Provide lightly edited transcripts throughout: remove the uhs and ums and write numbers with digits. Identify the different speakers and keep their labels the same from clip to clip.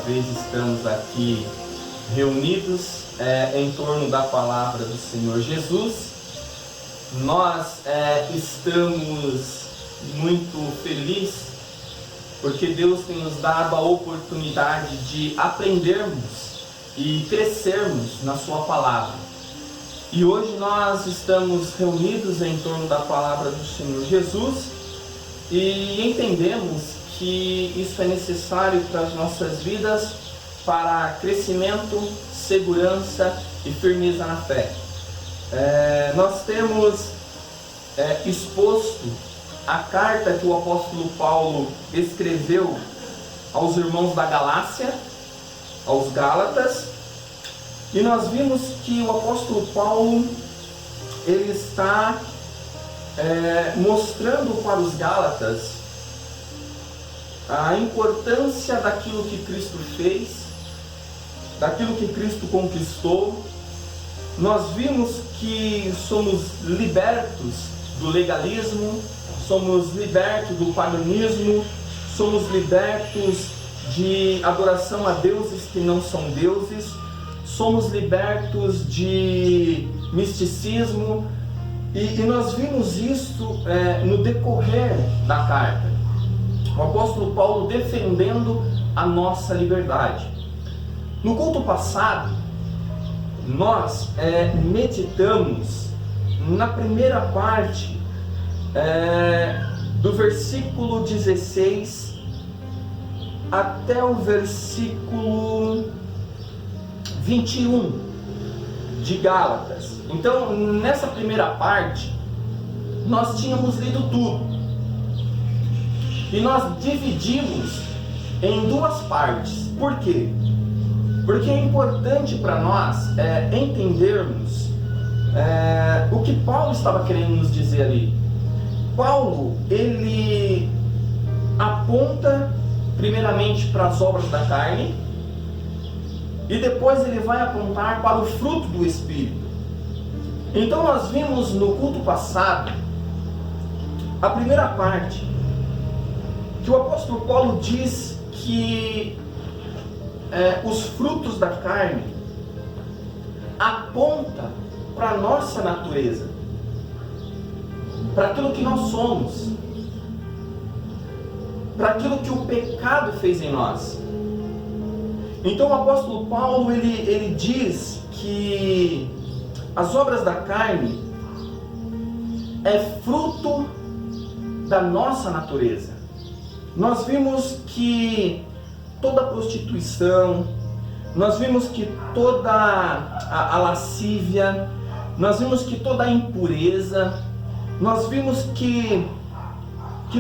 Speaker 1: vez estamos aqui reunidos em torno da palavra do Senhor Jesus. Nós estamos muito felizes porque Deus tem nos dado a oportunidade de aprendermos e crescermos na sua palavra. E hoje nós estamos reunidos em torno da palavra do Senhor Jesus e entendemos que isso é necessário para as nossas vidas, para crescimento, segurança e firmeza na fé. Nós temos exposto a carta que o apóstolo Paulo escreveu aos irmãos da Galácia, aos Gálatas, e nós vimos que o apóstolo Paulo ele está mostrando para os Gálatas a importância daquilo que Cristo fez, daquilo que Cristo conquistou. Nós vimos que somos libertos do legalismo, somos libertos do paganismo, somos libertos de adoração a deuses que não são deuses, somos libertos de misticismo, e nós vimos isso no decorrer da carta. O apóstolo Paulo defendendo a nossa liberdade. No culto passado, nós meditamos na primeira parte do versículo 16 até o versículo 21 de Gálatas. Então, nessa primeira parte, nós tínhamos lido tudo. E nós dividimos em duas partes. Por quê? Porque é importante para nós entendermos o que Paulo estava querendo nos dizer ali. Paulo, ele aponta primeiramente para as obras da carne e depois ele vai apontar para o fruto do Espírito. Então nós vimos no culto passado a primeira parte, que o apóstolo Paulo diz que os frutos da carne apontam para a nossa natureza, para aquilo que nós somos, para aquilo que o pecado fez em nós. Então o apóstolo Paulo ele diz que as obras da carne é fruto da nossa natureza. Nós vimos que toda prostituição, nós vimos que toda a lascívia, nós vimos que toda a impureza, nós vimos que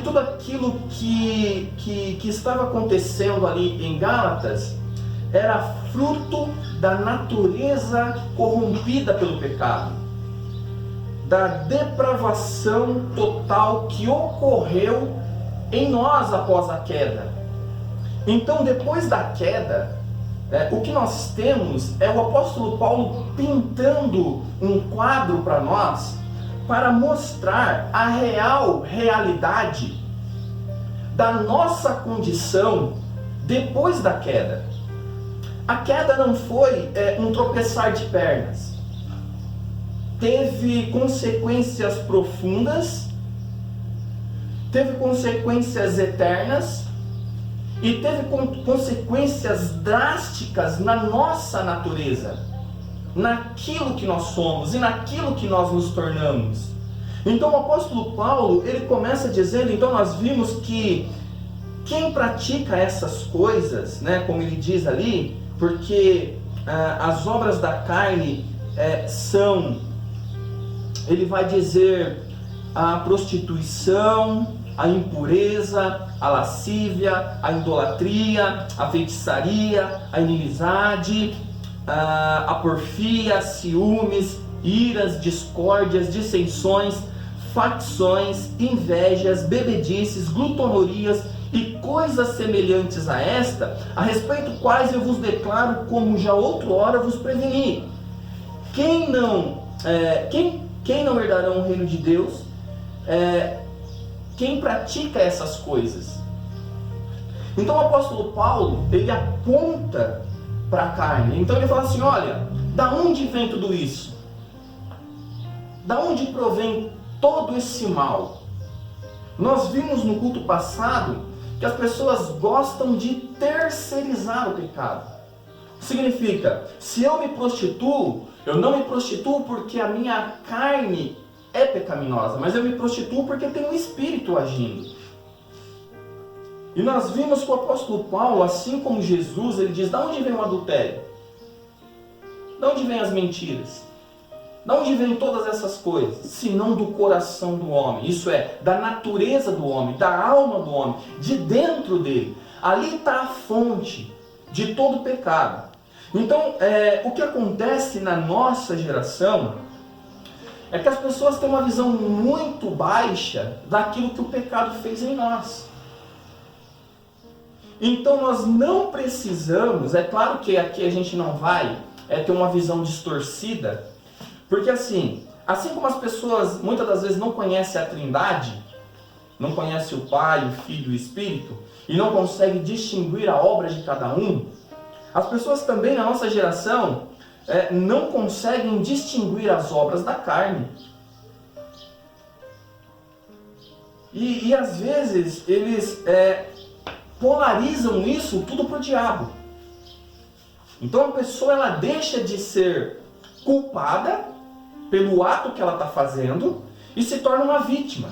Speaker 1: tudo aquilo que estava acontecendo ali em Gálatas era fruto da natureza corrompida pelo pecado, da depravação total que ocorreu em nós após a queda. Então, depois da queda, o que nós temos é o apóstolo Paulo pintando um quadro para nós, para mostrar a realidade da nossa condição depois da queda. A queda não foi um tropeçar de pernas. Teve consequências profundas, teve consequências eternas e teve consequências drásticas na nossa natureza, naquilo que nós somos e naquilo que nós nos tornamos. Então o apóstolo Paulo, ele começa dizendo, então nós vimos que quem pratica essas coisas, como ele diz ali, porque as obras da carne são, ele vai dizer, a prostituição, a impureza, a lascívia, a idolatria, a feitiçaria, a inimizade, a porfia, ciúmes, iras, discórdias, dissensões, facções, invejas, bebedices, glutonorias e coisas semelhantes a esta, a respeito quais eu vos declaro, como já outrora vos preveni. Quem não herdarão o reino de Deus? Quem pratica essas coisas. Então o apóstolo Paulo, ele aponta para a carne. Então ele fala assim, olha, da onde vem tudo isso? Da onde provém todo esse mal? Nós vimos no culto passado que as pessoas gostam de terceirizar o pecado. Significa, se eu me prostituo, eu não me prostituo porque a minha carne é pecaminosa, mas eu me prostituo porque tem um espírito agindo. E nós vimos que o apóstolo Paulo, assim como Jesus, ele diz, de onde vem o adultério? De onde vem as mentiras? De onde vem todas essas coisas? Senão do coração do homem. Isso é, da natureza do homem, da alma do homem, de dentro dele. Ali está a fonte de todo pecado. Então, o que acontece na nossa geração é que as pessoas têm uma visão muito baixa daquilo que o pecado fez em nós. Então nós não precisamos, é claro que aqui a gente não vai ter uma visão distorcida, porque assim como as pessoas muitas das vezes não conhecem a Trindade, não conhecem o Pai, o Filho e o Espírito, e não conseguem distinguir a obra de cada um, as pessoas também na nossa geração não conseguem distinguir as obras da carne. E às vezes eles polarizam isso tudo para o diabo. Então a pessoa ela deixa de ser culpada pelo ato que ela está fazendo e se torna uma vítima.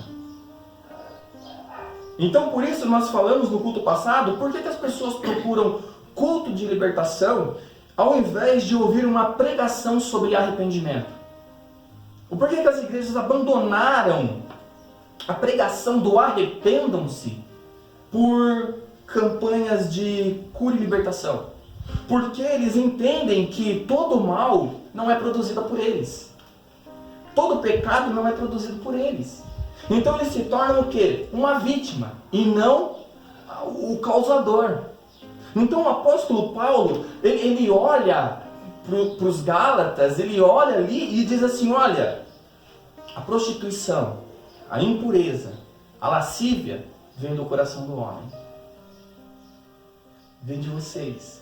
Speaker 1: Então por isso nós falamos no culto passado, por que as pessoas procuram culto de libertação ao invés de ouvir uma pregação sobre arrependimento? Por que as igrejas abandonaram a pregação do arrependam-se por campanhas de cura e libertação? Porque eles entendem que todo mal não é produzido por eles. Todo pecado não é produzido por eles. Então eles se tornam o quê? Uma vítima e não o causador. Então o apóstolo Paulo, ele olha para os Gálatas, ele olha ali e diz assim, olha, a prostituição, a impureza, a lascívia vem do coração do homem. Vem de vocês.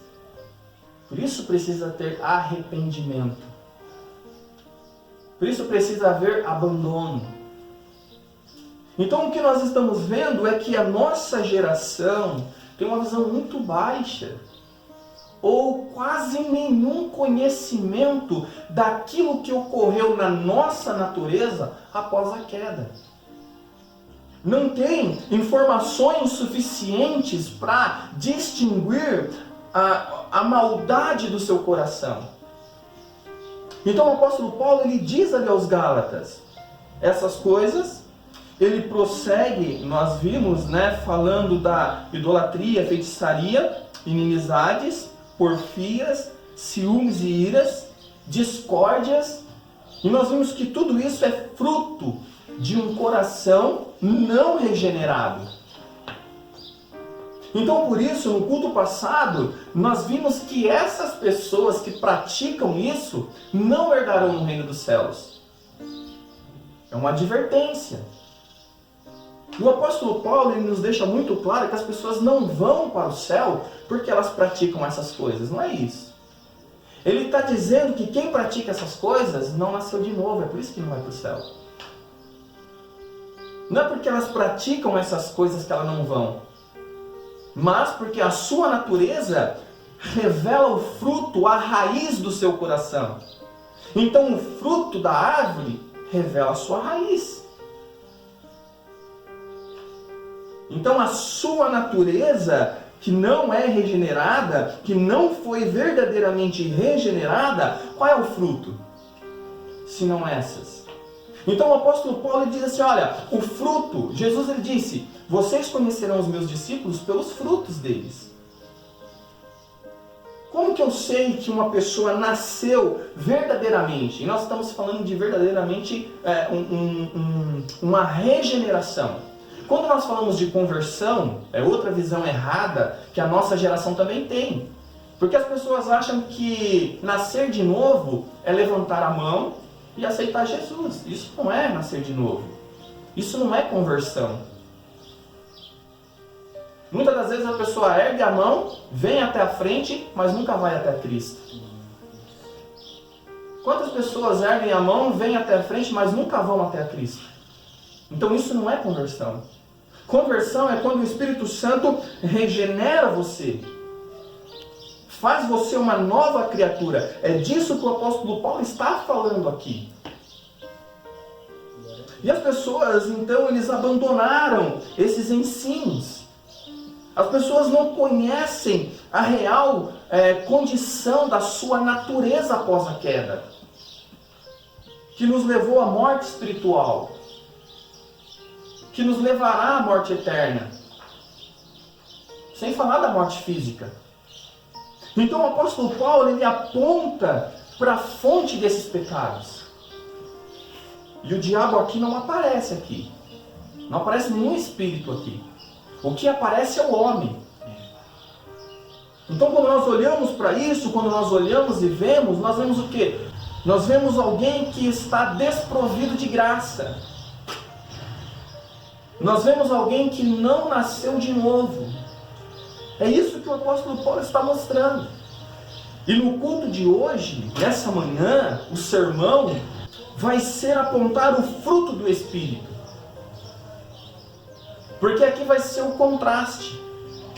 Speaker 1: Por isso precisa ter arrependimento. Por isso precisa haver abandono. Então o que nós estamos vendo é que a nossa geração tem uma visão muito baixa, ou quase nenhum conhecimento daquilo que ocorreu na nossa natureza após a queda. Não tem informações suficientes para distinguir a maldade do seu coração. Então o apóstolo Paulo ele diz ali aos Gálatas essas coisas. Ele prossegue, nós vimos, falando da idolatria, feitiçaria, inimizades, porfias, ciúmes e iras, discórdias. E nós vimos que tudo isso é fruto de um coração não regenerado. Então por isso, no culto passado, nós vimos que essas pessoas que praticam isso não herdarão no reino dos céus. É uma advertência. E o apóstolo Paulo ele nos deixa muito claro que as pessoas não vão para o céu porque elas praticam essas coisas. Não é isso. Ele está dizendo que quem pratica essas coisas não nasceu de novo. É por isso que não vai para o céu. Não é porque elas praticam essas coisas que elas não vão. Mas porque a sua natureza revela o fruto, a raiz do seu coração. Então o fruto da árvore revela a sua raiz. Então a sua natureza, que não é regenerada, que não foi verdadeiramente regenerada, qual é o fruto? Se não essas. Então o apóstolo Paulo diz assim, olha, o fruto, Jesus ele disse, vocês conhecerão os meus discípulos pelos frutos deles. Como que eu sei que uma pessoa nasceu verdadeiramente? E nós estamos falando de verdadeiramente uma regeneração. Quando nós falamos de conversão, é outra visão errada que a nossa geração também tem. Porque as pessoas acham que nascer de novo é levantar a mão e aceitar Jesus. Isso não é nascer de novo. Isso não é conversão. Muitas das vezes a pessoa ergue a mão, vem até a frente, mas nunca vai até Cristo. Quantas pessoas erguem a mão, vêm até a frente, mas nunca vão até a Cristo? Então isso não é conversão. Conversão é quando o Espírito Santo regenera você. Faz você uma nova criatura. É disso que o apóstolo Paulo está falando aqui. E as pessoas, então, eles abandonaram esses ensinos. As pessoas não conhecem a real condição da sua natureza após a queda, que nos levou à morte espiritual, que nos levará à morte eterna, sem falar da morte física. Então o apóstolo Paulo, ele aponta para a fonte desses pecados. E o diabo aqui não aparece aqui. Não aparece nenhum espírito aqui. O que aparece é o homem. Então quando nós olhamos para isso, quando nós olhamos e vemos, nós vemos o quê? Nós vemos alguém que está desprovido de graça. Nós vemos alguém que não nasceu de novo. É isso que o apóstolo Paulo está mostrando. E no culto de hoje, nessa manhã, o sermão vai ser apontar o fruto do Espírito. Porque aqui vai ser o contraste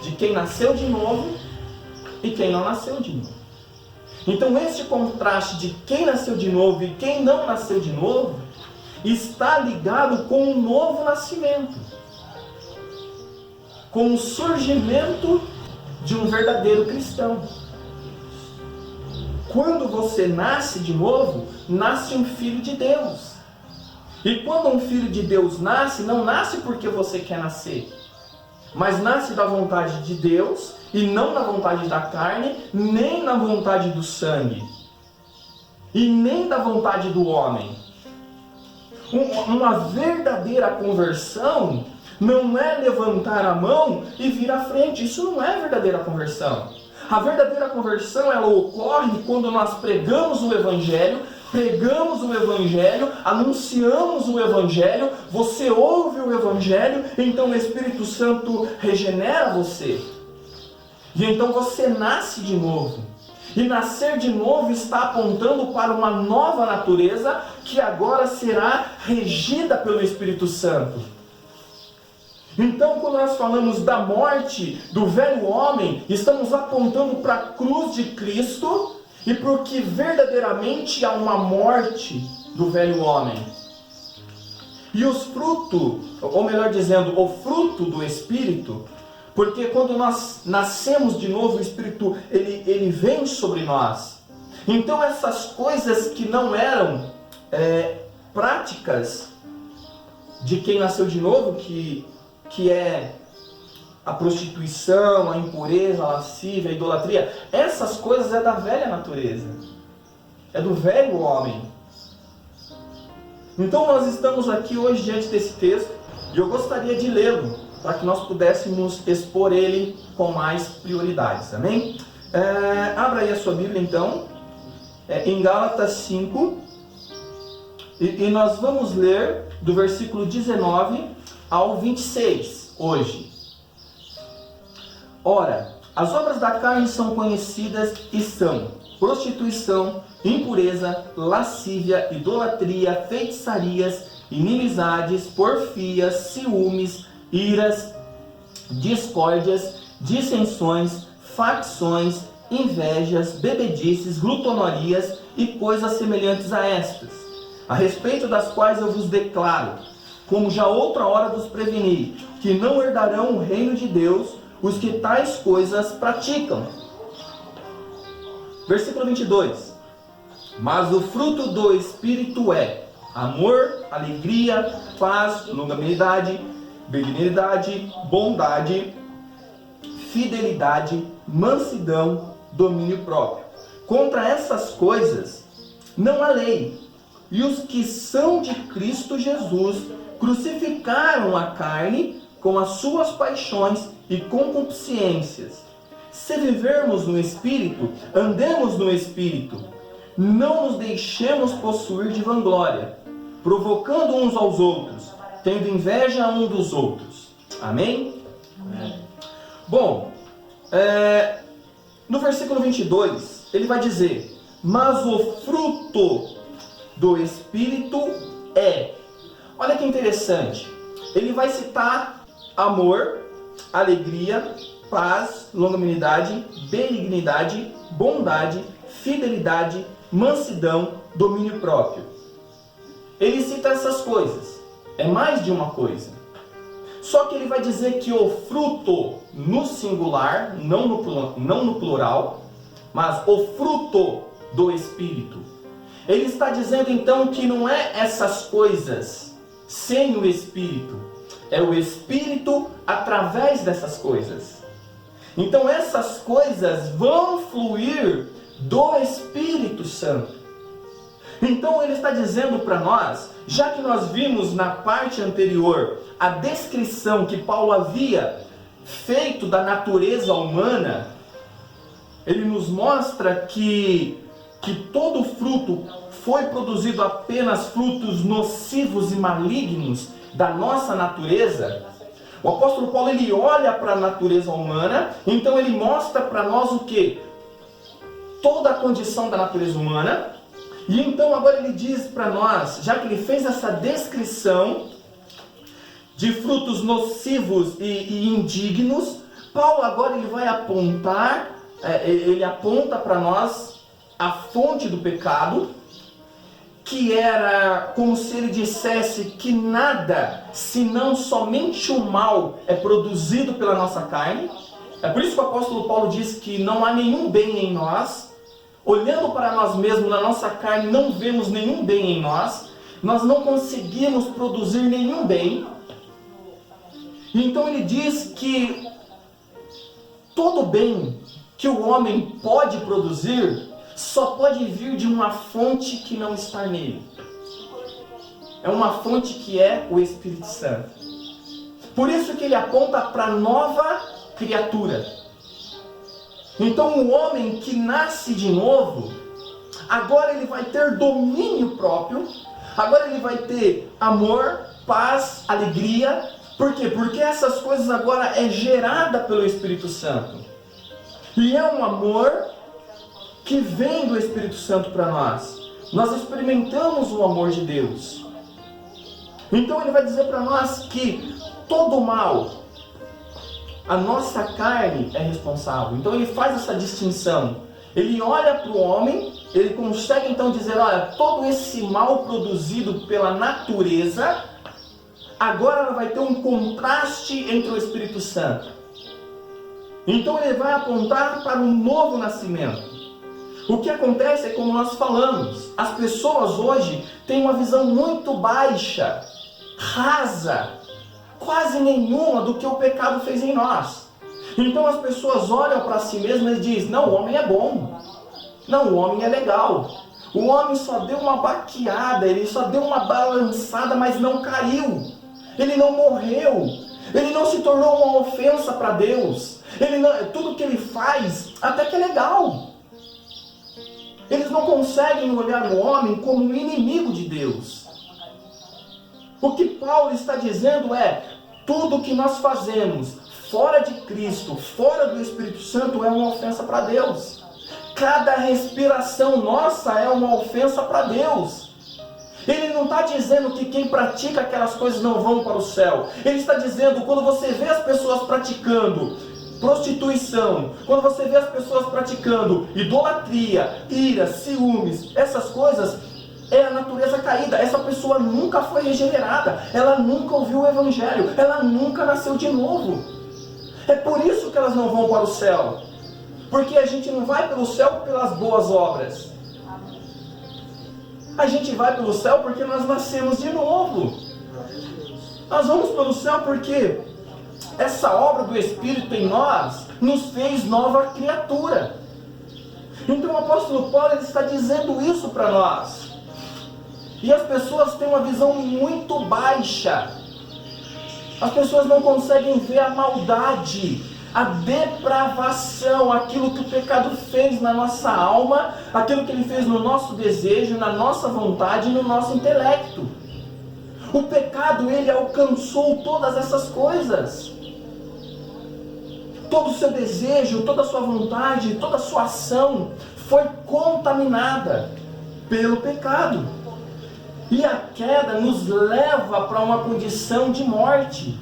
Speaker 1: de quem nasceu de novo e quem não nasceu de novo. Então este contraste de quem nasceu de novo e quem não nasceu de novo está ligado com o novo nascimento, com o surgimento de um verdadeiro cristão. Quando você nasce de novo, nasce um filho de Deus. E quando um filho de Deus nasce, não nasce porque você quer nascer, mas nasce da vontade de Deus e não na vontade da carne, nem na vontade do sangue, e nem da vontade do homem. Uma verdadeira conversão não é levantar a mão e vir à frente. Isso não é verdadeira conversão. A verdadeira conversão, ela ocorre quando nós pregamos o Evangelho, anunciamos o Evangelho, você ouve o Evangelho, então o Espírito Santo regenera você. E então você nasce de novo. E nascer de novo está apontando para uma nova natureza que agora será regida pelo Espírito Santo. Então, quando nós falamos da morte do velho homem, estamos apontando para a cruz de Cristo e para o que verdadeiramente há uma morte do velho homem. E os frutos, ou melhor dizendo, o fruto do Espírito, porque quando nós nascemos de novo, o Espírito ele vem sobre nós. Então essas coisas que não eram práticas de quem nasceu de novo, que é a prostituição, a impureza, a lascívia, a idolatria, essas coisas é da velha natureza, é do velho homem. Então nós estamos aqui hoje diante desse texto e eu gostaria de lê-lo para que nós pudéssemos expor ele com mais prioridades, amém? Abra aí a sua Bíblia então, em Gálatas 5, e nós vamos ler do versículo 19 ao 26, hoje. Ora, as obras da carne são conhecidas e são prostituição, impureza, lascívia, idolatria, feitiçarias, inimizades, porfias, ciúmes, iras, discórdias, dissensões, facções, invejas, bebedices, glutonarias e coisas semelhantes a estas, a respeito das quais eu vos declaro, como já outra hora vos preveni, que não herdarão o reino de Deus os que tais coisas praticam. Versículo 22. Mas o fruto do Espírito é amor, alegria, paz, longanimidade, benignidade, bondade, fidelidade, mansidão, domínio próprio. Contra essas coisas não há lei. E os que são de Cristo Jesus crucificaram a carne com as suas paixões e concupiscências. Se vivermos no Espírito, andemos no Espírito, não nos deixemos possuir de vanglória, provocando uns aos outros, tendo inveja um dos outros. Amém? Amém. Bom, no versículo 22, ele vai dizer: mas o fruto do Espírito é. Olha que interessante. Ele vai citar amor, alegria, paz, longanimidade, benignidade, bondade, fidelidade, mansidão, domínio próprio. Ele cita essas coisas. É mais de uma coisa. Só que ele vai dizer que o fruto no singular, não no plural, mas o fruto do Espírito. Ele está dizendo então que não é essas coisas sem o Espírito, é o Espírito através dessas coisas. Então essas coisas vão fluir do Espírito Santo. Então ele está dizendo para nós, já que nós vimos na parte anterior a descrição que Paulo havia feito da natureza humana, ele nos mostra que todo fruto foi produzido apenas frutos nocivos e malignos da nossa natureza. O apóstolo Paulo, ele olha para a natureza humana, então ele mostra para nós o que? Toda a condição da natureza humana. E então agora ele diz para nós, já que ele fez essa descrição de frutos nocivos e indignos, Paulo agora ele vai apontar, ele aponta para nós a fonte do pecado, que era como se ele dissesse que nada, senão somente o mal, é produzido pela nossa carne. É por isso que o apóstolo Paulo diz que não há nenhum bem em nós. Olhando para nós mesmos, na nossa carne, não vemos nenhum bem em nós. Nós não conseguimos produzir nenhum bem. Então ele diz que todo bem que o homem pode produzir só pode vir de uma fonte que não está nele. É uma fonte que é o Espírito Santo. Por isso que ele aponta para a nova criatura. Então o homem que nasce de novo, agora ele vai ter domínio próprio, agora ele vai ter amor, paz, alegria. Por quê? Porque essas coisas agora é gerada pelo Espírito Santo. E é um amor que vem do Espírito Santo para nós. Nós experimentamos o amor de Deus. Então ele vai dizer para nós que todo mal, a nossa carne é responsável. Então ele faz essa distinção. Ele olha para o homem, ele consegue então dizer, olha, todo esse mal produzido pela natureza, agora vai ter um contraste entre o Espírito Santo. Então ele vai apontar para um novo nascimento. O que acontece é como nós falamos, as pessoas hoje têm uma visão muito baixa, rasa, quase nenhuma do que o pecado fez em nós. Então as pessoas olham para si mesmas e dizem, não, o homem é bom, não, o homem é legal, o homem só deu uma baqueada, ele só deu uma balançada, mas não caiu, ele não morreu, ele não se tornou uma ofensa para Deus, tudo que ele faz até que é legal. Eles não conseguem olhar o homem como um inimigo de Deus. O que Paulo está dizendo é, tudo que nós fazemos fora de Cristo, fora do Espírito Santo, é uma ofensa para Deus. Cada respiração nossa é uma ofensa para Deus. Ele não está dizendo que quem pratica aquelas coisas não vão para o céu. Ele está dizendo, quando você vê as pessoas praticando prostituição, quando você vê as pessoas praticando idolatria, ira, ciúmes, essas coisas, é a natureza caída. Essa pessoa nunca foi regenerada, ela nunca ouviu o Evangelho, ela nunca nasceu de novo. É por isso que elas não vão para o céu, porque a gente não vai pelo céu pelas boas obras, a gente vai pelo céu porque nós nascemos de novo. Nós vamos pelo céu porque essa obra do Espírito em nós nos fez nova criatura. Então o apóstolo Paulo ele está dizendo isso para nós. E as pessoas têm uma visão muito baixa. As pessoas não conseguem ver a maldade, a depravação, aquilo que o pecado fez na nossa alma, aquilo que ele fez no nosso desejo, na nossa vontade e no nosso intelecto. O pecado, ele alcançou todas essas coisas. todo o seu desejo, toda a sua vontade, toda a sua ação foi contaminada pelo pecado. E a queda nos leva para uma condição de morte.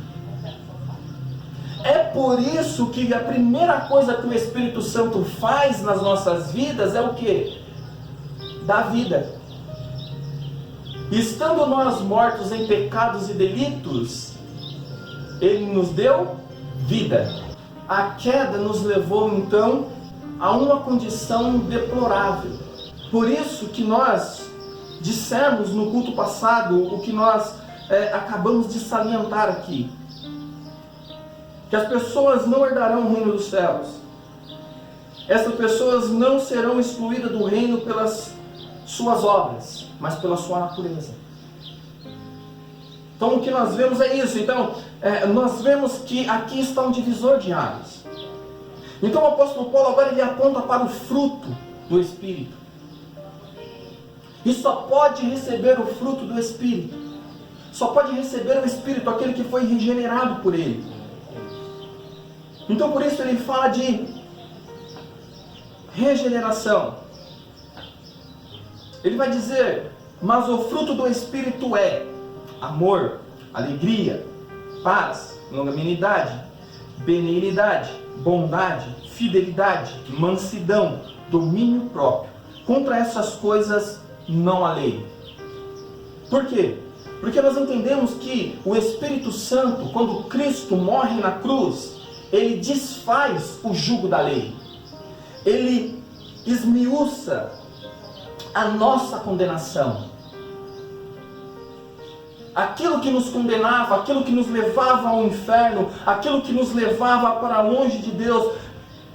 Speaker 1: É por isso que a primeira coisa que o Espírito Santo faz nas nossas vidas é o quê? Dá vida. Estando nós mortos em pecados e delitos, Ele nos deu vida. A queda nos levou então a uma condição deplorável. Por isso que nós dissemos no culto passado, o que nós acabamos de salientar aqui, que as pessoas não herdarão o reino dos céus. Essas pessoas não serão excluídas do reino pelas suas obras, mas pela sua natureza. Então o que nós vemos é isso. Então nós vemos que aqui está um divisor de águas. Então o apóstolo Paulo agora ele aponta para o fruto do Espírito. E só pode receber o fruto do Espírito, só pode receber o Espírito aquele que foi regenerado por Ele. Então por isso ele fala de regeneração. Ele vai dizer, mas o fruto do Espírito é amor, alegria, paz, longanimidade, benignidade, bondade, fidelidade, mansidão, domínio próprio. Contra essas coisas não há lei. Por quê? Porque nós entendemos que o Espírito Santo, quando Cristo morre na cruz, ele desfaz o jugo da lei. Ele esmiuça a nossa condenação. Aquilo que nos condenava, aquilo que nos levava ao inferno, aquilo que nos levava para longe de Deus,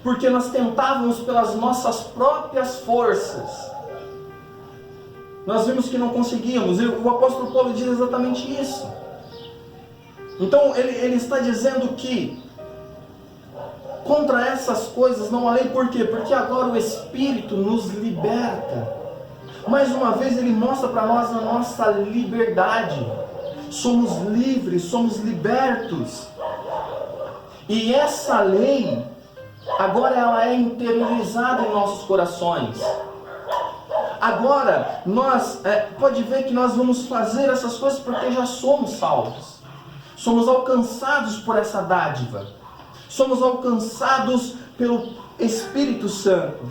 Speaker 1: porque nós tentávamos pelas nossas próprias forças. Nós vimos que não conseguíamos, e o apóstolo Paulo diz exatamente isso. Então ele está dizendo que contra essas coisas não há lei. Por quê? Porque agora o Espírito nos liberta. Mais uma vez ele mostra para nós a nossa liberdade. Somos livres, somos libertos. E essa lei, agora ela é interiorizada em nossos corações. Agora, nós, pode ver que nós vamos fazer essas coisas porque já somos salvos. Somos alcançados por essa dádiva. Somos alcançados pelo Espírito Santo.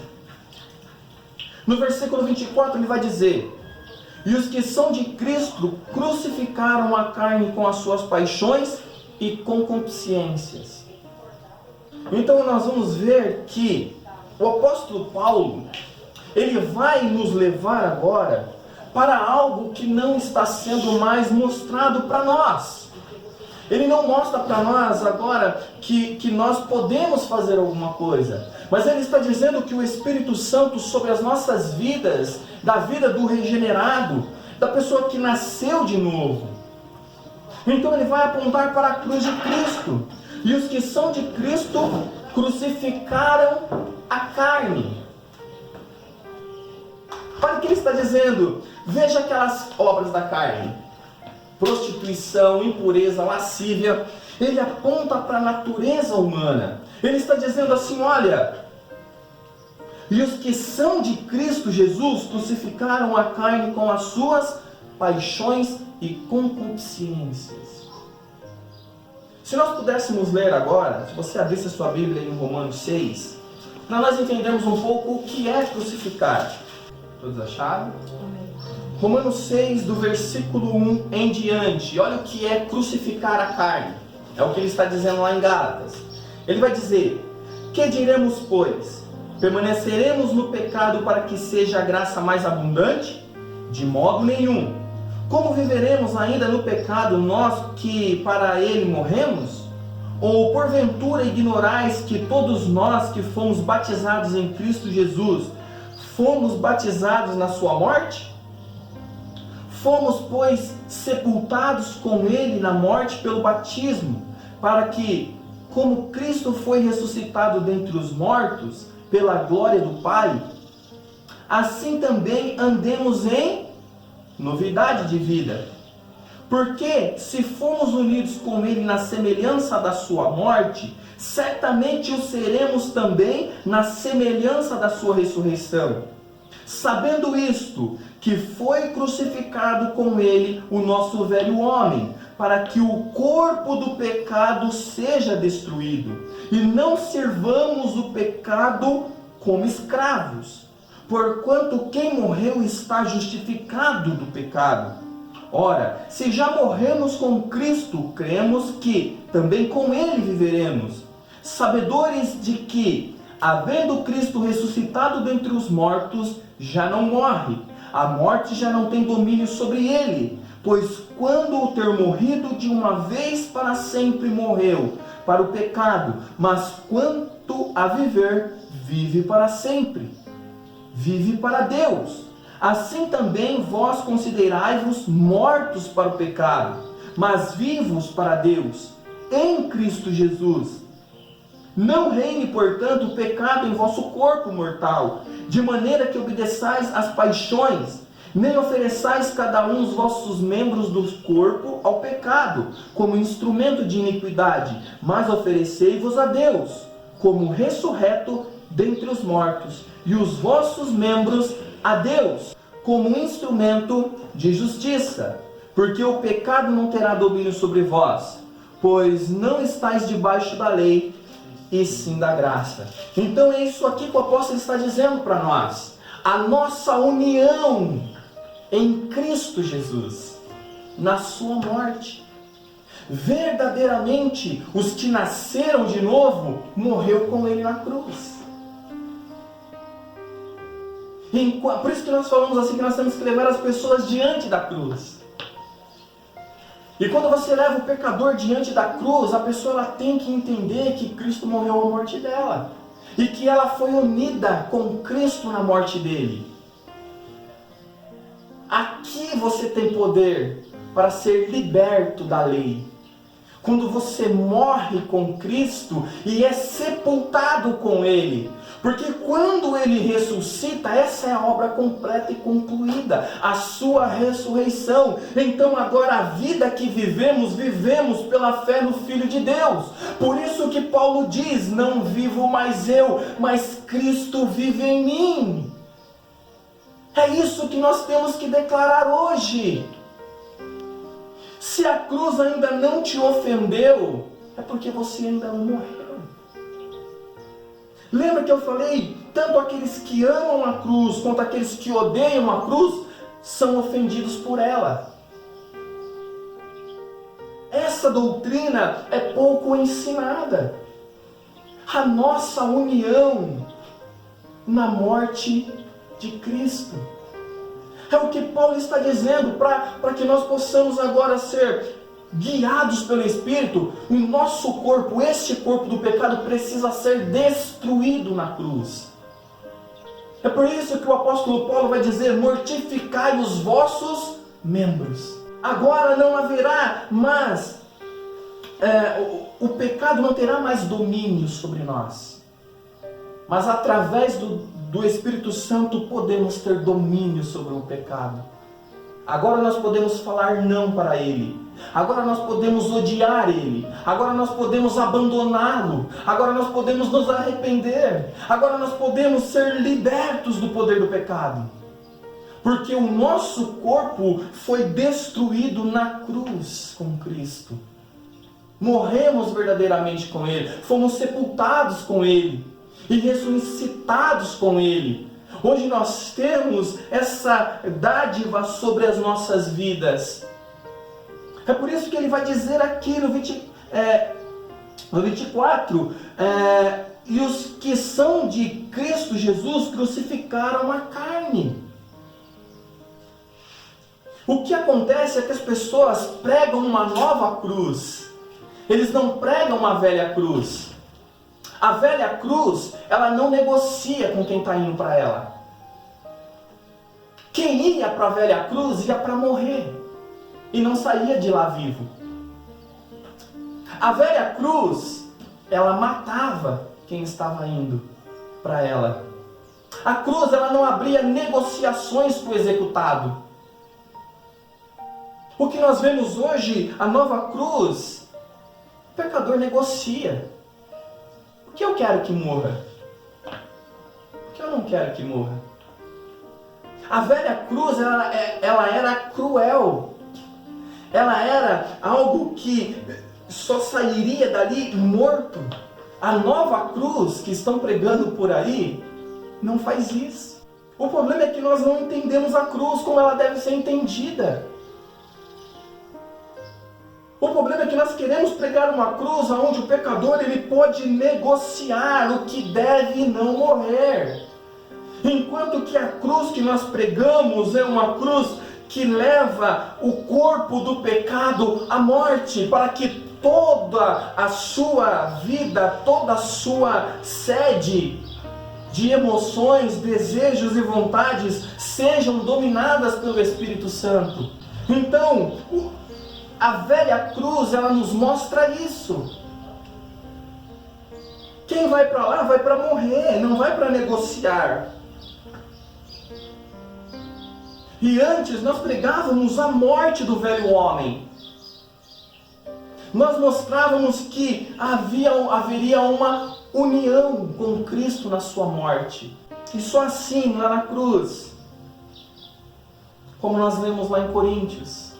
Speaker 1: No versículo 24 ele vai dizer: e os que são de Cristo crucificaram a carne com as suas paixões e concupiscências. Então nós vamos ver que o apóstolo Paulo, ele vai nos levar agora para algo que não está sendo mais mostrado para nós. Ele não mostra para nós agora que nós podemos fazer alguma coisa, mas ele está dizendo que o Espírito Santo sobre as nossas vidas, da vida do regenerado, da pessoa que nasceu de novo. Então ele vai apontar para a cruz de Cristo. E os que são de Cristo crucificaram a carne. Olha o que ele está dizendo. Veja aquelas obras da carne: prostituição, impureza, lascívia. Ele aponta para a natureza humana. Ele está dizendo assim: olha, e os que são de Cristo Jesus crucificaram a carne com as suas paixões e concupiscências. Se nós pudéssemos ler agora, se você abrisse a sua Bíblia em Romanos 6, para nós entendermos um pouco o que é crucificar. Todos acharam? Romanos 6, do versículo 1 em diante. Olha o que é crucificar a carne. É o que ele está dizendo lá em Gálatas. Ele vai dizer: que diremos, pois? Permaneceremos no pecado para que seja a graça mais abundante? De modo nenhum. Como viveremos ainda no pecado, nós que para ele morremos? Ou porventura ignorais que todos nós que fomos batizados em Cristo Jesus, fomos batizados na sua morte? Fomos, pois, sepultados com ele na morte pelo batismo, para que, como Cristo foi ressuscitado dentre os mortos, pela glória do Pai, assim também andemos em novidade de vida. Porque, se fomos unidos com ele na semelhança da sua morte, certamente o seremos também na semelhança da sua ressurreição. Sabendo isto, que foi crucificado com ele o nosso velho homem, para que o corpo do pecado seja destruído, e não sirvamos o pecado como escravos, porquanto quem morreu está justificado do pecado. Ora, se já morremos com Cristo, cremos que também com ele viveremos, sabedores de que, havendo Cristo ressuscitado dentre os mortos, já não morre, a morte já não tem domínio sobre ele, pois quando o ter morrido de uma vez para sempre morreu para o pecado, mas quanto a viver, vive para sempre, vive para Deus. Assim também vós considerai-vos mortos para o pecado, mas vivos para Deus, em Cristo Jesus. Não reine, portanto, o pecado em vosso corpo mortal, de maneira que obedeçais às paixões, nem ofereçais cada um os vossos membros do corpo ao pecado, como instrumento de iniquidade, mas oferecei-vos a Deus, como ressurreto dentre os mortos, e os vossos membros a Deus, como instrumento de justiça, porque o pecado não terá domínio sobre vós, pois não estáis debaixo da lei, e sim da graça. Então é isso aqui que o apóstolo está dizendo para nós. A nossa união em Cristo Jesus, na sua morte. Verdadeiramente, os que nasceram de novo, morreu com ele na cruz. Por isso que nós falamos assim, que nós temos que levar as pessoas diante da cruz. E quando você leva o pecador diante da cruz, a pessoa ela tem que entender que Cristo morreu a morte dela. E que ela foi unida com Cristo na morte dele. Aqui você tem poder para ser liberto da lei. Quando você morre com Cristo e é sepultado com ele. Porque quando ele ressuscita, essa é a obra completa e concluída, a sua ressurreição. Então agora a vida que vivemos, vivemos pela fé no Filho de Deus. Por isso que Paulo diz, não vivo mais eu, mas Cristo vive em mim. É isso que nós temos que declarar hoje. Se a cruz ainda não te ofendeu, é porque você ainda não morreu. Lembra que eu falei, tanto aqueles que amam a cruz, quanto aqueles que odeiam a cruz, são ofendidos por ela. Essa doutrina é pouco ensinada. A nossa união na morte de Cristo. É o que Paulo está dizendo, para que nós possamos agora ser guiados pelo Espírito. O nosso corpo, este corpo do pecado, precisa ser destruído na cruz. É por isso que o apóstolo Paulo vai dizer, mortificai os vossos membros. Agora não haverá mais, o pecado não terá mais domínio sobre nós. Mas através do Espírito Santo podemos ter domínio sobre o pecado. Agora nós podemos falar não para ele. Agora nós podemos odiar ele. Agora nós podemos abandoná-lo. Agora nós podemos nos arrepender. Agora nós podemos ser libertos do poder do pecado. Porque o nosso corpo foi destruído na cruz com Cristo. Morremos verdadeiramente com ele. Fomos sepultados com ele. E ressuscitados com ele. Hoje nós temos essa dádiva sobre as nossas vidas. É por isso que ele vai dizer aqui no 24, e os que são de Cristo Jesus crucificaram a carne. O que acontece é que as pessoas pregam uma nova cruz. Eles não pregam uma velha cruz. A velha cruz, ela não negocia com quem está indo para ela. Quem ia para a velha cruz ia para morrer. E não saía de lá vivo. A velha cruz, ela matava quem estava indo para ela. A cruz, ela não abria negociações com o executado. O que nós vemos hoje, a nova cruz, o pecador negocia. que eu quero que morra? Porque eu não quero que morra. A velha cruz, ela era cruel. Ela era algo que só sairia dali morto. A nova cruz que estão pregando por aí não faz isso. O problema é que nós não entendemos a cruz como ela deve ser entendida. O problema é que nós queremos pregar uma cruz onde o pecador ele pode negociar o que deve e não morrer. Enquanto que a cruz que nós pregamos é uma cruz que leva o corpo do pecado à morte, para que toda a sua vida, toda a sua sede de emoções, desejos e vontades sejam dominadas pelo Espírito Santo. Então, a velha cruz, ela nos mostra isso. Quem vai para lá vai para morrer, não vai para negociar. E antes nós pregávamos a morte do velho homem. Nós mostrávamos que haveria uma união com Cristo na sua morte. E só assim, lá na cruz, como nós lemos lá em Coríntios,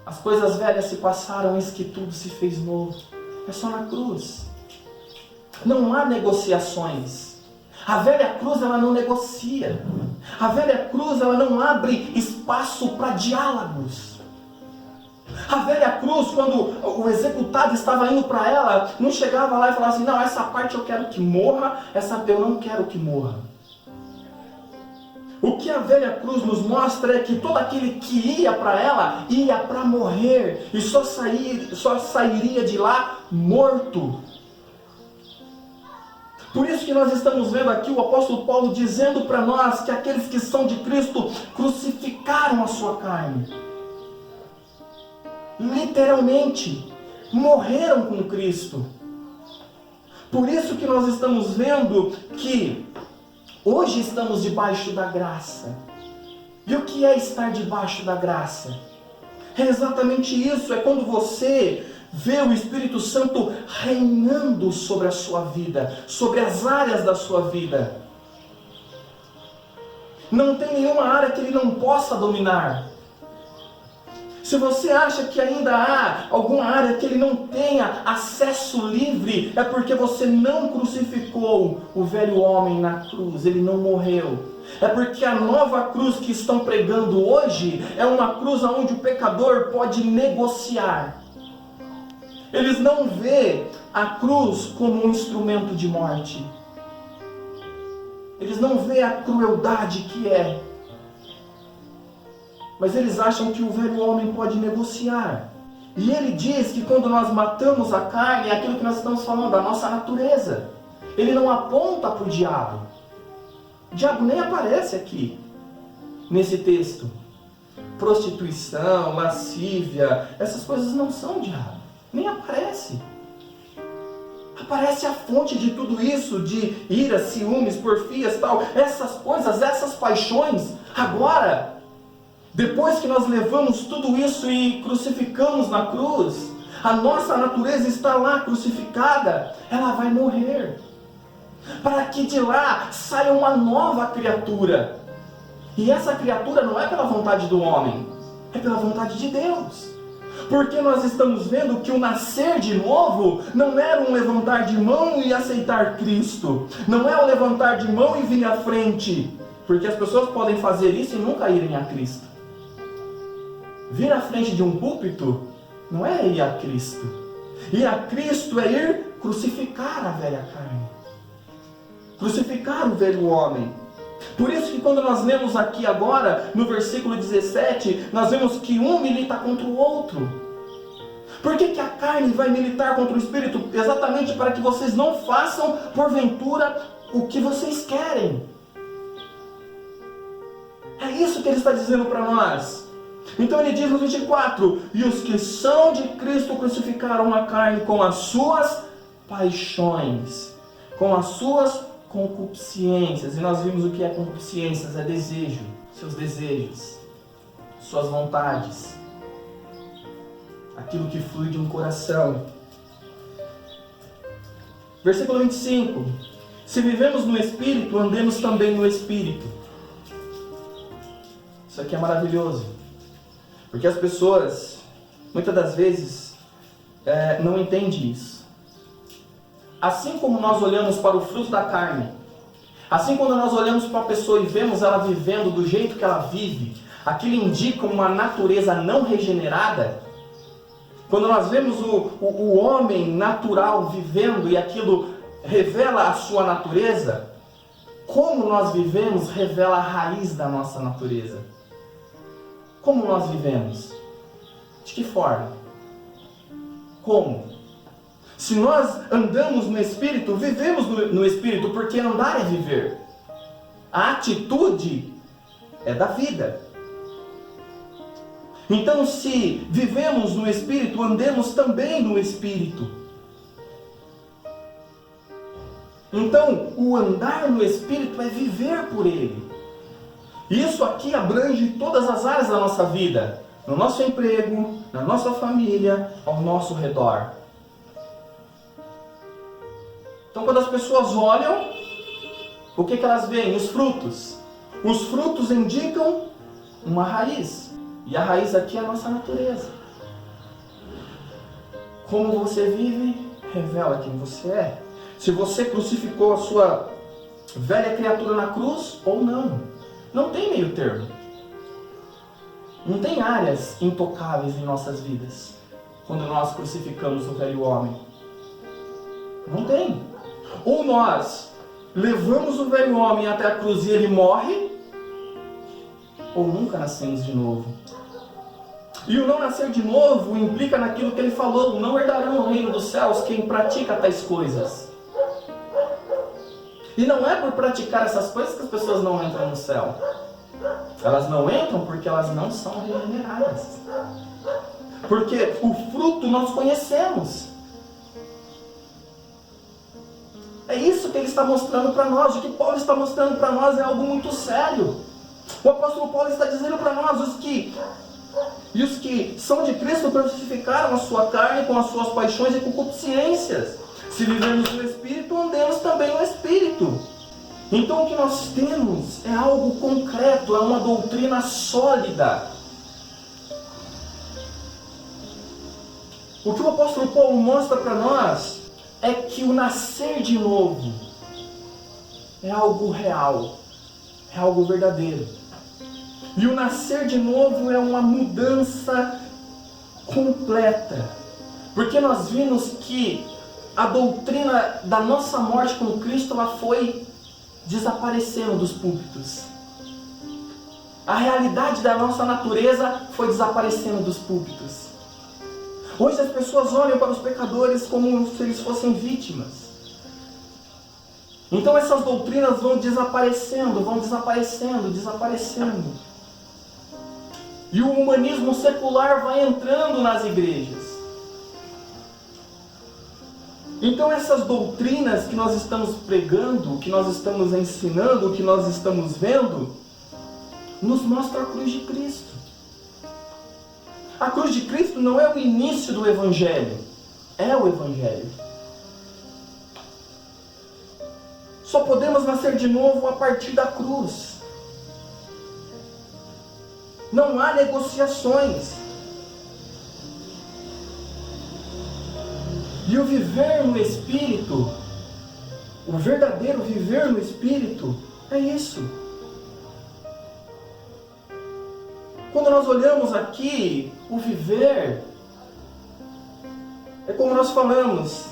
Speaker 1: as coisas velhas se passaram, eis que tudo se fez novo. É só na cruz. Não há negociações. A velha cruz, ela não negocia. A velha cruz, ela não abre espaço para diálogos. A velha cruz, quando o executado estava indo para ela, não chegava lá e falava assim, não, essa parte eu quero que morra, essa eu não quero que morra. O que a velha cruz nos mostra é que todo aquele que ia para ela, ia para morrer, e só sairia de lá morto. Por isso que nós estamos vendo aqui o apóstolo Paulo dizendo para nós que aqueles que são de Cristo crucificaram a sua carne. Literalmente, morreram com Cristo. Por isso que nós estamos vendo que hoje estamos debaixo da graça. E o que é estar debaixo da graça? É exatamente isso, é quando você vê o Espírito Santo reinando sobre a sua vida, sobre as áreas da sua vida. Não tem nenhuma área que ele não possa dominar. Se você acha que ainda há alguma área que ele não tenha acesso livre, é porque você não crucificou o velho homem na cruz, ele não morreu. É porque a nova cruz que estão pregando hoje é uma cruz onde o pecador pode negociar. Eles não vê a cruz como um instrumento de morte. Eles não vê a crueldade que é. Mas eles acham que o velho homem pode negociar. E ele diz que quando nós matamos a carne, é aquilo que nós estamos falando, da nossa natureza. Ele não aponta para o diabo. O diabo nem aparece aqui, nesse texto. Prostituição, lascívia, essas coisas não são diabo. Nem aparece. Aparece a fonte de tudo isso, de ira, ciúmes, porfias, tal. Essas coisas, essas paixões. Agora, depois que nós levamos tudo isso e crucificamos na cruz, a nossa natureza está lá crucificada, ela vai morrer. Para que de lá saia uma nova criatura. E essa criatura não é pela vontade do homem, é pela vontade de Deus. Porque nós estamos vendo que o nascer de novo não era um levantar de mão e aceitar Cristo. Não é o levantar de mão e vir à frente. Porque as pessoas podem fazer isso e nunca irem a Cristo. Vir à frente de um púlpito não é ir a Cristo. Ir a Cristo é ir crucificar a velha carne. Crucificar o velho homem. Por isso que quando nós lemos aqui agora, no versículo 17, nós vemos que um milita contra o outro. Por que a carne vai militar contra o Espírito? Exatamente para que vocês não façam, porventura, o que vocês querem. É isso que ele está dizendo para nós. Então ele diz no 24, e os que são de Cristo crucificaram a carne com as suas paixões, com as suas concupiscências. E nós vimos o que é concupiscências, é desejo, seus desejos, suas vontades, aquilo que flui de um coração. Versículo 25. Se vivemos no Espírito, andemos também no Espírito. Isso aqui é maravilhoso. Porque as pessoas, muitas das vezes, não entendem isso. Assim como nós olhamos para o fruto da carne, assim quando nós olhamos para a pessoa e vemos ela vivendo do jeito que ela vive, aquilo indica uma natureza não regenerada. Quando nós vemos o homem natural vivendo e aquilo revela a sua natureza, como nós vivemos revela a raiz da nossa natureza. Como nós vivemos? De que forma? Como? Se nós andamos no Espírito, vivemos no Espírito, porque andar é viver. A atitude é da vida. Então, se vivemos no Espírito, andemos também no Espírito. Então, o andar no Espírito é viver por Ele. Isso aqui abrange todas as áreas da nossa vida. No nosso emprego, na nossa família, ao nosso redor. Então, quando as pessoas olham, o que elas veem? Os frutos. Os frutos indicam uma raiz. E a raiz aqui é a nossa natureza. Como você vive, revela quem você é. Se você crucificou a sua velha criatura na cruz ou não. Não tem meio termo. Não tem áreas intocáveis em nossas vidas quando nós crucificamos o velho homem. Não tem. Ou nós levamos o velho homem até a cruz e ele morre, ou nunca nascemos de novo. E o não nascer de novo implica naquilo que ele falou: não herdarão o reino dos céus quem pratica tais coisas. E não é por praticar essas coisas que as pessoas não entram no céu. Elas não entram porque elas não são regeneradas. Porque o fruto nós conhecemos. É isso que ele está mostrando para nós. O que Paulo está mostrando para nós é algo muito sério. O apóstolo Paulo está dizendo para nós: os que são de Cristo crucificaram a sua carne com as suas paixões e concupiscências. Se vivemos no Espírito, andemos também no Espírito. Então o que nós temos é algo concreto, é uma doutrina sólida. O que o apóstolo Paulo mostra para nós é que o nascer de novo é algo real, é algo verdadeiro. E o nascer de novo é uma mudança completa. Porque nós vimos que a doutrina da nossa morte com Cristo, ela foi desaparecendo dos púlpitos. A realidade da nossa natureza foi desaparecendo dos púlpitos. Hoje as pessoas olham para os pecadores como se eles fossem vítimas. Então essas doutrinas vão desaparecendo. E o humanismo secular vai entrando nas igrejas. Então essas doutrinas que nós estamos pregando, que nós estamos ensinando, que nós estamos vendo, nos mostra a cruz de Cristo. A cruz de Cristo não é o início do Evangelho, é o Evangelho. Só podemos nascer de novo a partir da cruz. Não há negociações. E o viver no Espírito, o verdadeiro viver no Espírito, é isso. Quando nós olhamos aqui, o viver, é como nós falamos,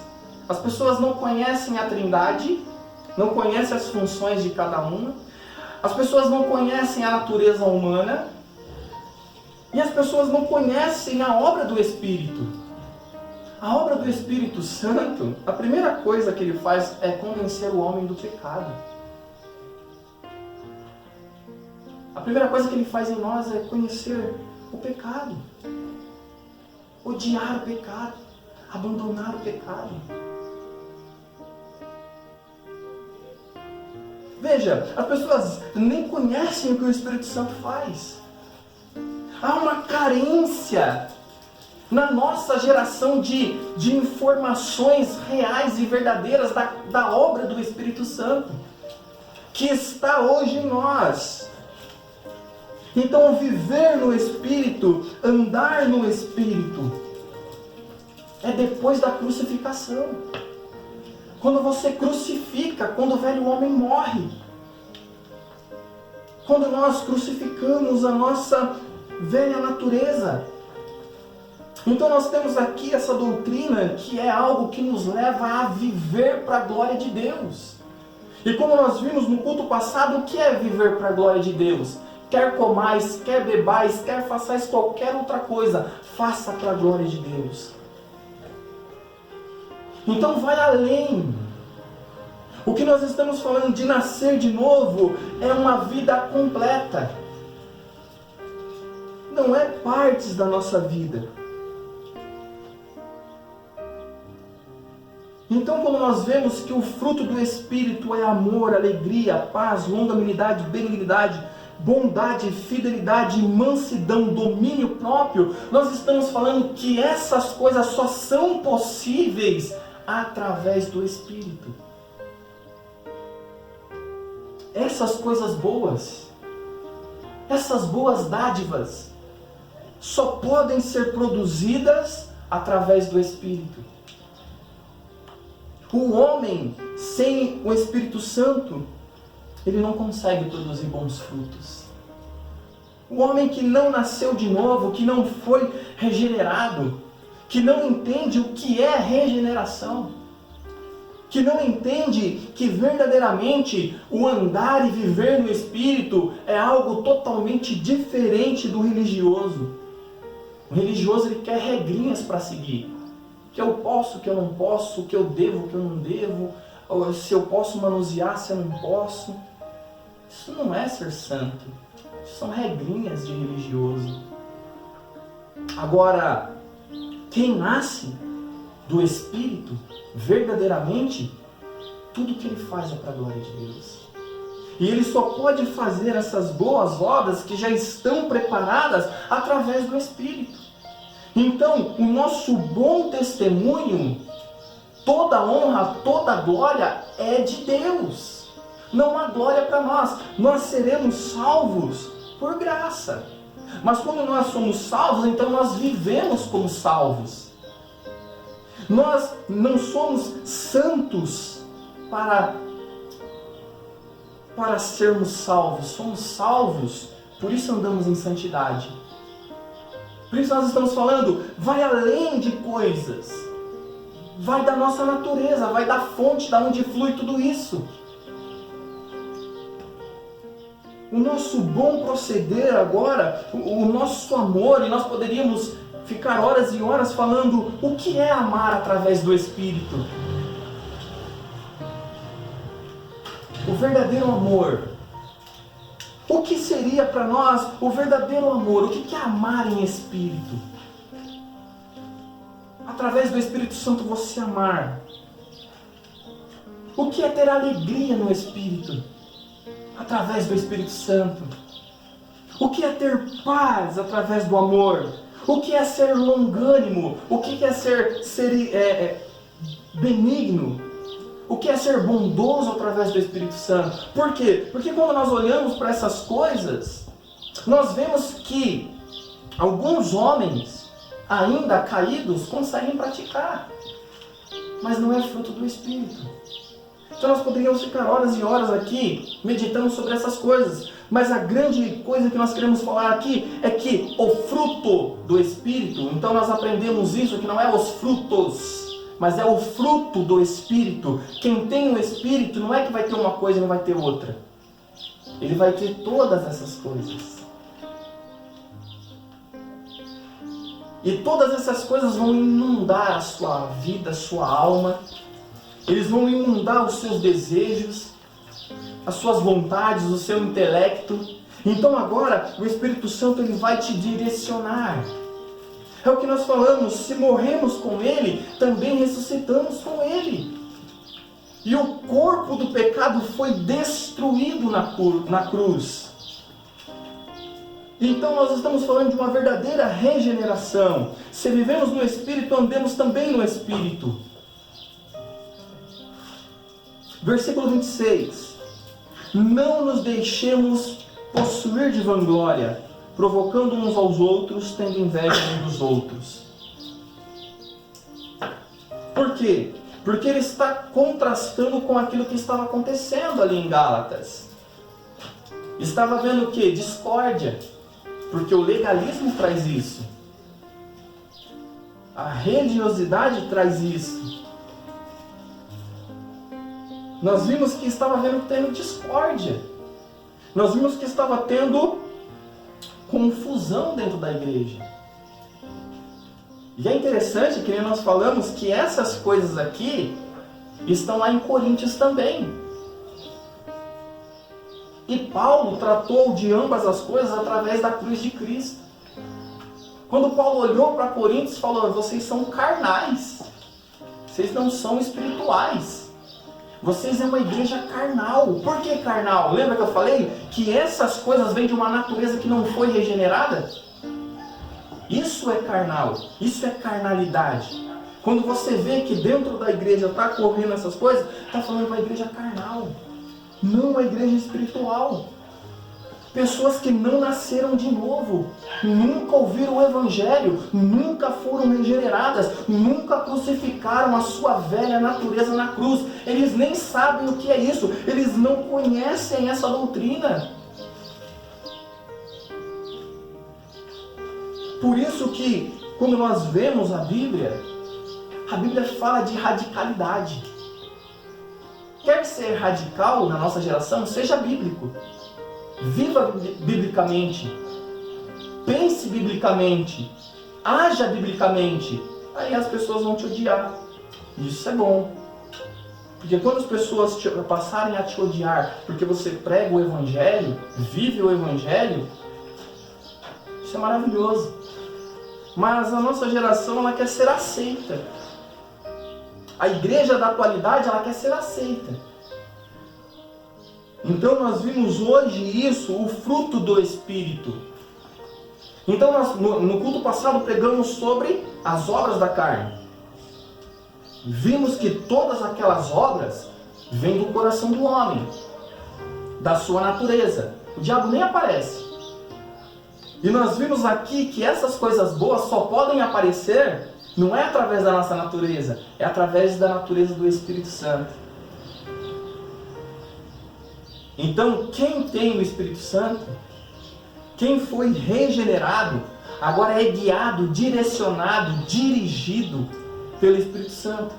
Speaker 1: as pessoas não conhecem a Trindade, não conhecem as funções de cada uma, as pessoas não conhecem a natureza humana, e as pessoas não conhecem a obra do Espírito. A obra do Espírito Santo, a primeira coisa que ele faz é convencer o homem do pecado. A primeira coisa que ele faz em nós é conhecer o pecado. Odiar o pecado. Abandonar o pecado. Veja, as pessoas nem conhecem o que o Espírito Santo faz. Há uma carência na nossa geração de informações reais e verdadeiras da obra do Espírito Santo, que está hoje em nós. Então, viver no Espírito, andar no Espírito, é depois da crucificação. Quando você crucifica, quando o velho homem morre. Quando nós crucificamos a nossa velha natureza. Então nós temos aqui essa doutrina que é algo que nos leva a viver para a glória de Deus. E como nós vimos no culto passado, o que é viver para a glória de Deus? Quer comais, quer bebais, quer façais qualquer outra coisa, faça para a glória de Deus. Então vai além. O que nós estamos falando de nascer de novo é uma vida completa. Não é partes da nossa vida. Então, quando nós vemos que o fruto do Espírito é amor, alegria, paz, longanimidade, benignidade, bondade, fidelidade, mansidão, domínio próprio, nós estamos falando que essas coisas só são possíveis através do Espírito. Essas coisas boas, essas boas dádivas, só podem ser produzidas através do Espírito. O homem sem o Espírito Santo, ele não consegue produzir bons frutos. O homem que não nasceu de novo, que não foi regenerado, que não entende o que é regeneração, que não entende que verdadeiramente o andar e viver no Espírito é algo totalmente diferente do religioso. O religioso, ele quer regrinhas para seguir. Que eu posso, que eu não posso, que eu devo, que eu não devo, ou se eu posso manusear, se eu não posso. Isso não é ser santo. Isso são regrinhas de religioso. Agora, quem nasce do Espírito, verdadeiramente, tudo que ele faz é para a glória de Deus. E ele só pode fazer essas boas obras que já estão preparadas através do Espírito. Então, o nosso bom testemunho, toda honra, toda glória é de Deus. Não há glória para nós. Nós seremos salvos por graça. Mas quando nós somos salvos, então nós vivemos como salvos. Nós não somos santos para sermos salvos. Somos salvos, por isso andamos em santidade. Por isso nós estamos falando, vai além de coisas. Vai da nossa natureza, vai da fonte, da onde flui tudo isso. O nosso bom proceder agora, o nosso amor, e nós poderíamos ficar horas e horas falando o que é amar através do Espírito. O verdadeiro amor. O que seria para nós o verdadeiro amor? O que é amar em Espírito? Através do Espírito Santo você amar. O que é ter alegria no Espírito? Através do Espírito Santo. O que é ter paz através do amor? O que é ser longânimo? O que é ser benigno? O que é ser bondoso através do Espírito Santo? Por quê? Porque quando nós olhamos para essas coisas, nós vemos que alguns homens, ainda caídos, conseguem praticar. Mas não é fruto do Espírito. Então nós poderíamos ficar horas e horas aqui meditando sobre essas coisas. Mas a grande coisa que nós queremos falar aqui é que o fruto do Espírito, então nós aprendemos isso, que não é os frutos, mas é o fruto do Espírito. Quem tem o Espírito não é que vai ter uma coisa e não vai ter outra. Ele vai ter todas essas coisas. E todas essas coisas vão inundar a sua vida, a sua alma. Eles vão inundar os seus desejos, as suas vontades, o seu intelecto. Então agora o Espírito Santo ele vai te direcionar. É o que nós falamos, se morremos com Ele, também ressuscitamos com Ele. E o corpo do pecado foi destruído na cruz. Então nós estamos falando de uma verdadeira regeneração. Se vivemos no Espírito, andemos também no Espírito. Versículo 26. Não nos deixemos possuir de vanglória, provocando uns aos outros, tendo inveja uns dos outros. Por quê? Porque ele está contrastando com aquilo que estava acontecendo ali em Gálatas. Estava vendo o quê? Discórdia. Porque o legalismo traz isso. A religiosidade traz isso. Nós vimos que estava tendo discórdia. Nós vimos que estava tendo confusão dentro da igreja. E é interessante que nós falamos que essas coisas aqui estão lá em Coríntios também. E Paulo tratou de ambas as coisas através da cruz de Cristo. Quando Paulo olhou para Coríntios, falou: vocês são carnais, vocês não são espirituais, vocês é uma igreja carnal. Por que carnal? Lembra que eu falei que essas coisas vêm de uma natureza que não foi regenerada? Isso é carnal, isso é carnalidade. Quando você vê que dentro da igreja está correndo essas coisas, está falando uma igreja carnal, não uma igreja espiritual. Pessoas que não nasceram de novo, nunca ouviram o Evangelho, nunca foram regeneradas, nunca crucificaram a sua velha natureza na cruz. Eles nem sabem o que é isso, eles não conhecem essa doutrina. Por isso que, quando nós vemos a Bíblia fala de radicalidade. Quer ser radical na nossa geração? Seja bíblico. Viva biblicamente. Pense biblicamente. Haja biblicamente. Aí as pessoas vão te odiar. Isso é bom. Porque quando as pessoas passarem a te odiar porque você prega o Evangelho, vive o Evangelho, isso é maravilhoso. Mas a nossa geração, ela quer ser aceita. A igreja da atualidade, ela quer ser aceita. Então nós vimos hoje isso, o fruto do Espírito. Então nós, no culto passado, pregamos sobre as obras da carne. Vimos que todas aquelas obras vêm do coração do homem, da sua natureza. O diabo nem aparece. E nós vimos aqui que essas coisas boas só podem aparecer, não é através da nossa natureza, é através da natureza do Espírito Santo. Então, quem tem o Espírito Santo, quem foi regenerado, agora é guiado, direcionado, dirigido pelo Espírito Santo.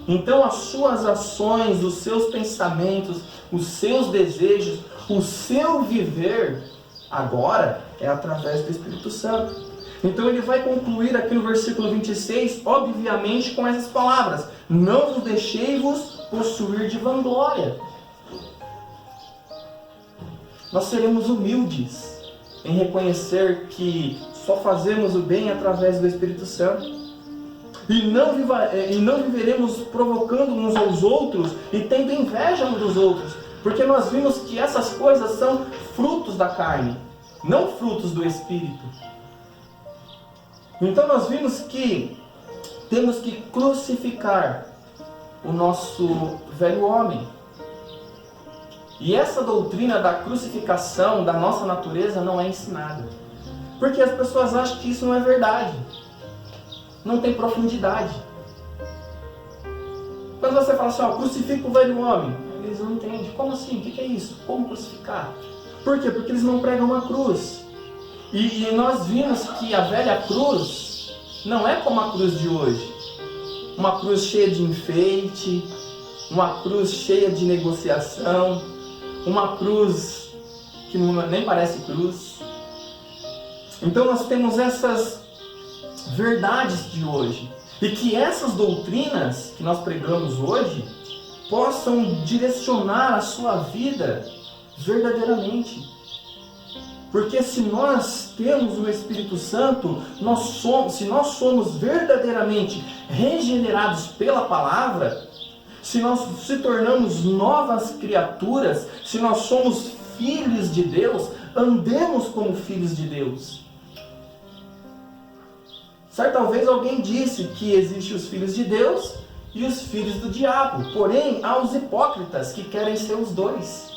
Speaker 1: Então, as suas ações, os seus pensamentos, os seus desejos, o seu viver, agora é através do Espírito Santo. Então ele vai concluir aqui no versículo 26, obviamente com essas palavras: não vos deixei-vos possuir de vanglória. Nós seremos humildes em reconhecer que só fazemos o bem através do Espírito Santo. E não viveremos provocando uns aos outros e tendo inveja uns dos outros. Porque nós vimos que essas coisas são frutos da carne, não frutos do Espírito. Então nós vimos que temos que crucificar o nosso velho homem. E essa doutrina da crucificação da nossa natureza não é ensinada. Porque as pessoas acham que isso não é verdade. Não tem profundidade. Quando você fala assim, crucifica o velho homem, eles não entendem. Como assim? O que é isso? Como crucificar? Por quê? Porque eles não pregam uma cruz. E nós vimos que a velha cruz não é como a cruz de hoje. Uma cruz cheia de enfeite, uma cruz cheia de negociação, uma cruz que nem parece cruz. Então nós temos essas verdades de hoje. E que essas doutrinas que nós pregamos hoje possam direcionar a sua vida verdadeiramente. Porque se nós temos o Espírito Santo, se nós somos verdadeiramente regenerados pela palavra, se nós se tornamos novas criaturas, se nós somos filhos de Deus, andemos como filhos de Deus. Certa vez alguém disse que existem os filhos de Deus e os filhos do diabo. Porém, há os hipócritas que querem ser os dois.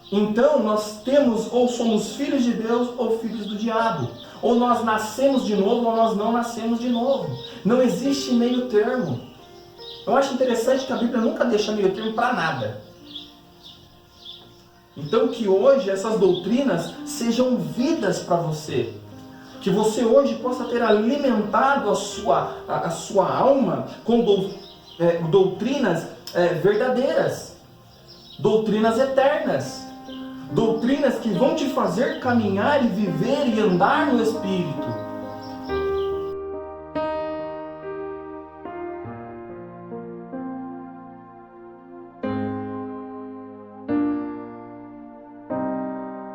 Speaker 1: Então, nós temos ou somos filhos de Deus ou filhos do diabo. Ou nós nascemos de novo ou nós não nascemos de novo. Não existe meio termo. Eu acho interessante que a Bíblia nunca deixa meio termo para nada. Então, que hoje essas doutrinas sejam vidas para você. Que você hoje possa ter alimentado a sua alma com doutrinas verdadeiras, doutrinas eternas, doutrinas que vão te fazer caminhar e viver e andar no Espírito.